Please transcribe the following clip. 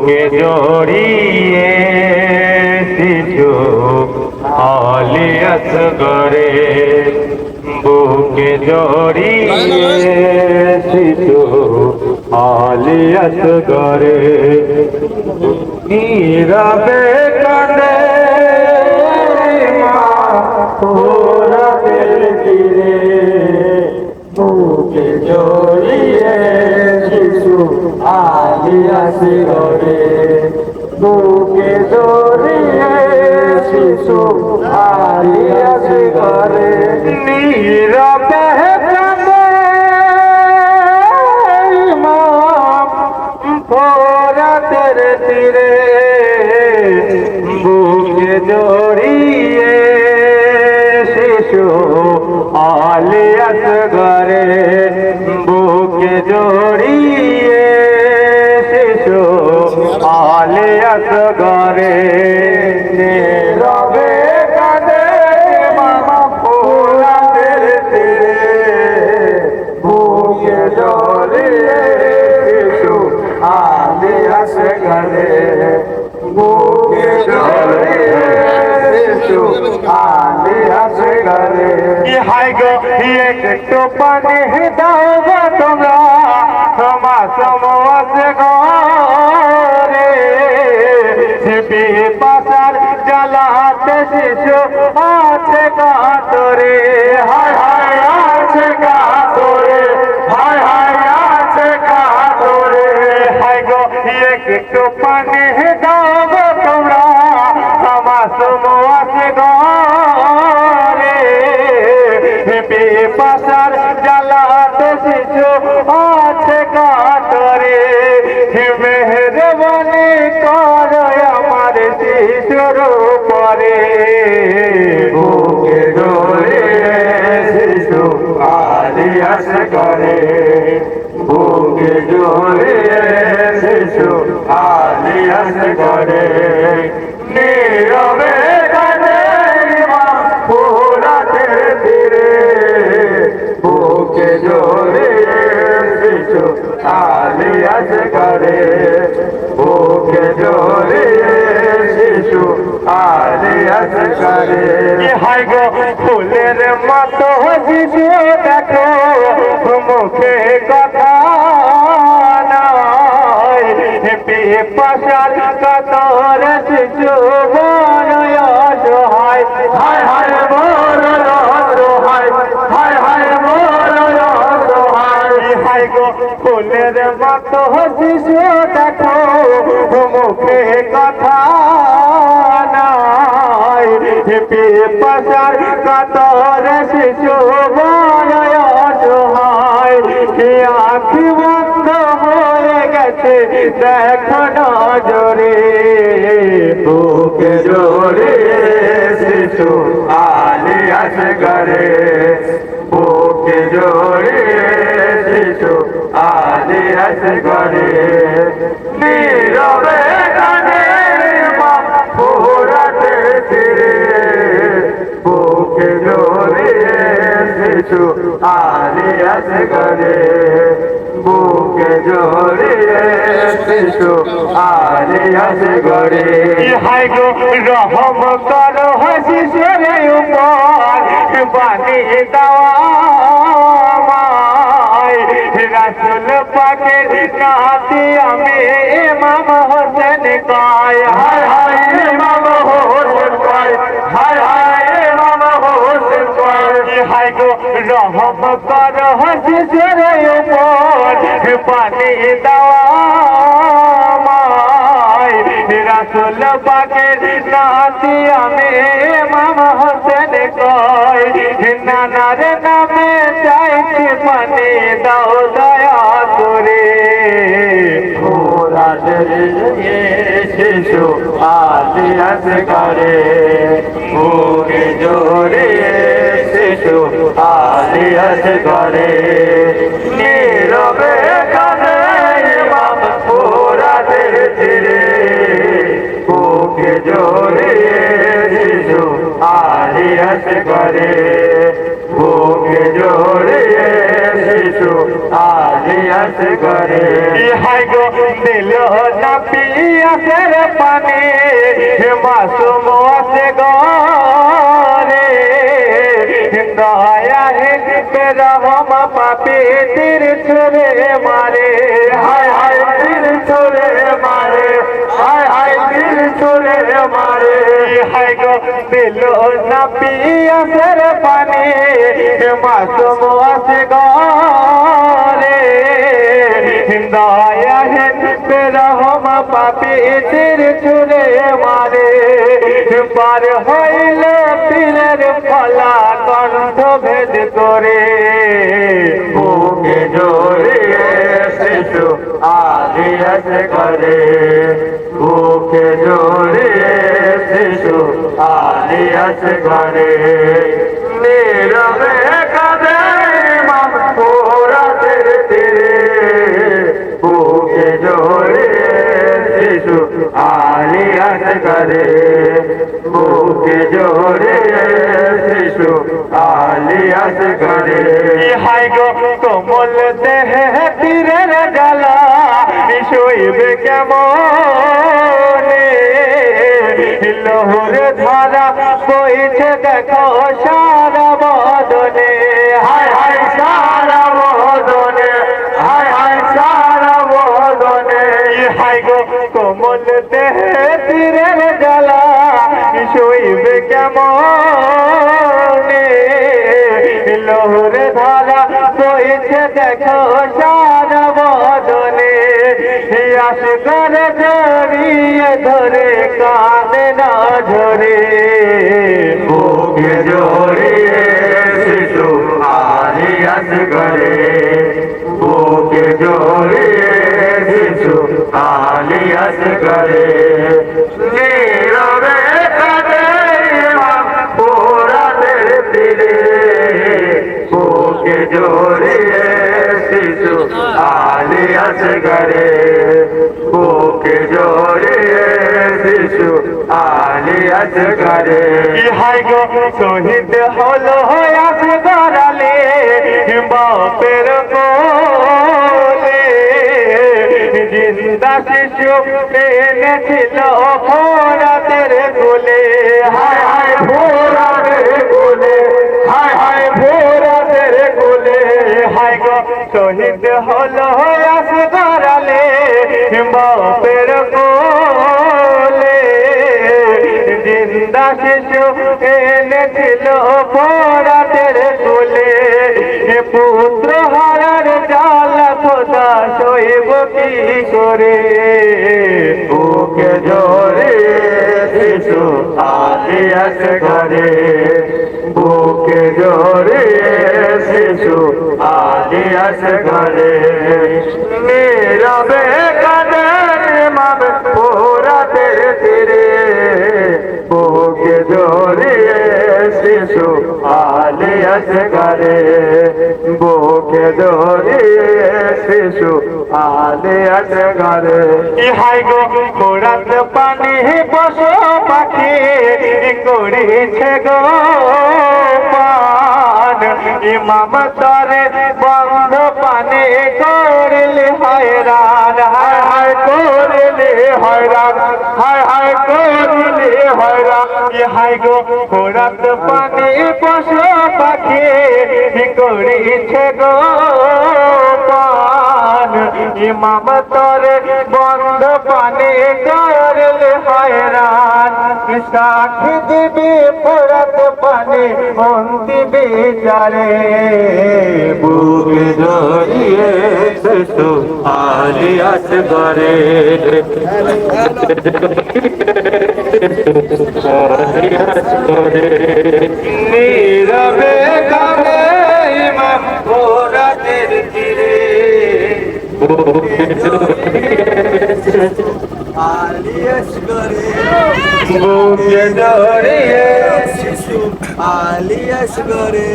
বুকে জড়িয়ে শিশু আলিয়াস গরে বুকে জড়িয়ে শিশু আলিয়াস গরে নীরবে কাঁদে মা রাতের তীরে বুকে জড়িয়ে শিশু আলিয়াস গরে বুকে জড়িয়ে শিশু আলিয়াস গরে নীরবে কাঁদে মা রাতের তীরে বুকে জড়িয়ে শিশু আলিয়াস গরে বুকে জড়িয়ে শিশু আলিয়াস গরে নীরবে কাঁদে মামা রাতের তীরে বুকে জড়িয়ে শিশু আলিয়াস গরে বুকে জড়িয়ে শিশু আলিয়াস গরে হাই গো একটু পানি দাও গো তোমরা ক্ষমা সমস গরে পাশার জ্বালাতে শিশু আছে কাতরে হায় হায় আছে কাতরে হায় হায় আছে কাতরে হাই গো একটু পানি দাও গো তোমরা ক্ষমা সমস গরে পাশার জ্বালাতে শিশু আছে কাতরে মেহরবানি করো আমার শিশুর পরে বুকে জড়িয়ে শিশু আলিয়াস গরে বুকে জড়িয়ে শিশু আলিয়াস গরে নীরবে কাঁদে মা রাতের তীরে বুকে জড়িয়ে শিশু আলিয়াস গরে বুকে জড়িয়ে শিশু আলিয়াস গরে হাই গো ফুলের মতো শিশু দেখো মুখে কথা নাই পাশার কাতর শিশু বড় অসহায় হায় হায় বড় অসহায় হায় হায় বড় অসহায় হাই গো ফুলের মতো শিশু দেখো মুখে কথা নাই পাশার কাতর শিশু বড় অসহায় আঁখি বন্ধ হয়ে গেছে দেখো নজরে বুকে জড়িয়ে শিশু আলিয়াস গরে বুকে জড়িয়ে শিশু আলিয়াস গরে নীরবে কাঁদে মা রাতের তীরে বুকে জড়িয়ে শিশু আলিয়াস গরে বুকে জড়িয়ে শিশু আলিয়াস গরে হাই গো রহম করো শিশুর উপর বানিয়ে দেওয়া রাসূল পাকের নাতি আমি ইমাম হোসেন কয় হায় হায় ইমাম হোসেন কয় হায় হায় ইমাম হোসেন কয় হাই গো রহম করো শিশুর উপর বানিয়ে দেওয়া রাসূল পাকের নাতি আমি ইমাম হোসেন কয় নানার নামে চাইছি পানি দাও দয়া করে রাতের শিশু আলিয়াস গরে বুকে জড়িয়ে শিশু আলিয়াস গরে নীরবে কাঁদে ইমাম রাতের তীরে বুকে জড়িয়ে শিশু আলিয়াস গরে বুকে জড়িয়ে শিশু আলিয়াস গরে হাই গো দিল না পিয়া পিয়াসের পানি মাসুম আছে গরে দয়াহীন বেরহম পাপী তীর ছুঁড়ে মারে হায় হায় তীর ছুঁড়ে মারে হায় হায় তীর ছুঁড়ে মারে হায় গো দিল না পিয়াসের পানি মাসুম আছে গরে দয়াহীন বেরহম পাপী তীর ছুঁড়ে মারে পার হইল পীরের ফলা কণ্ঠ ভেদ করে বুকে জড়িয়ে শিশু আলিয়াস করে বুকে জড়িয়ে শিশু আলিয়াস করে নীরবে কাঁদে ইমাম ফোরাতের তীরে বুকে জড়িয়ে শিশু আলিয়াস করে বুকে জড়িয়ে শিশু আলিয়াস করে হায় গো কোমল দেহে তীরের জ্বালা শৈবে কেমনে লোহর ধারা বইছে দেখো সারা বদনে হায় হায় সারা বদনে হায় হায় সারা বদনে হায় গো কোমল দেহে তীরের জ্বালা শৈবে কেমনে লোহর ধারা বইছে দেখো সারা বদনে আসগর জড়িয়ে ধরে কাঁদে না ঝরে বুকে জড়িয়ে শিশু আলিয়াস করে বুকে জড়িয়ে শিশু আলিয়াস করে নীরবে কাঁদে ইমাম ফোরাতের তীরে বুকে জড়িয়ে শিশু আলিয়াস করে বুকে জড়িয়ে শিশু আলিয়াস করে হায় গো শহীদ হলো আসগর আলী বাপের কোলে জিন্দা শিশু এনেছিল ফোরাতের কোলে হায় হায় ফোরাতের কোলে হায় হায় ফোরাতের কোলে হায় গো শহীদ হলো আসগর আলী বাপের কোলে জিন্দা শিশু এনেছিল ফোরাতের কোলে পুত্র হারার জ্বালা খোদা সইব কি করে বুকে জড়িয়ে শিশু আলিয়াস করে বুকে জড়িয়ে শিশু আলিয়াস করে নীরবে কাঁদে ইমাম ফোরাতের তীরে বুকে জড়িয়ে শিশু আলিয়াস করে বুকে জড়িয়ে শিশু আলিয়াস করে হায় গো ফোরাত পানি পশু পাখি করেছে গো পান ইমাম তরে বন্ধ পানি করলে হয়রান হায় হায় করলে হয়রান হায় হায় করলে হয়রান হায় গো ফোরাত পানি পশু পাখি করেছে গো পান ইমাম তরে বন্ধ পানি করলে হয়রান সাক্ষী দিবি ফোরাত পানি অন্তি বিচারে বুকে জড়িয়ে শিশু আলিয়াস করে নীরবে কাঁদে ইমাম ফোরাতের তীরে বুকে জড়িয়ে আলিয়াস করে বুকে জড়িয়ে শিশু আলিয়াস করে।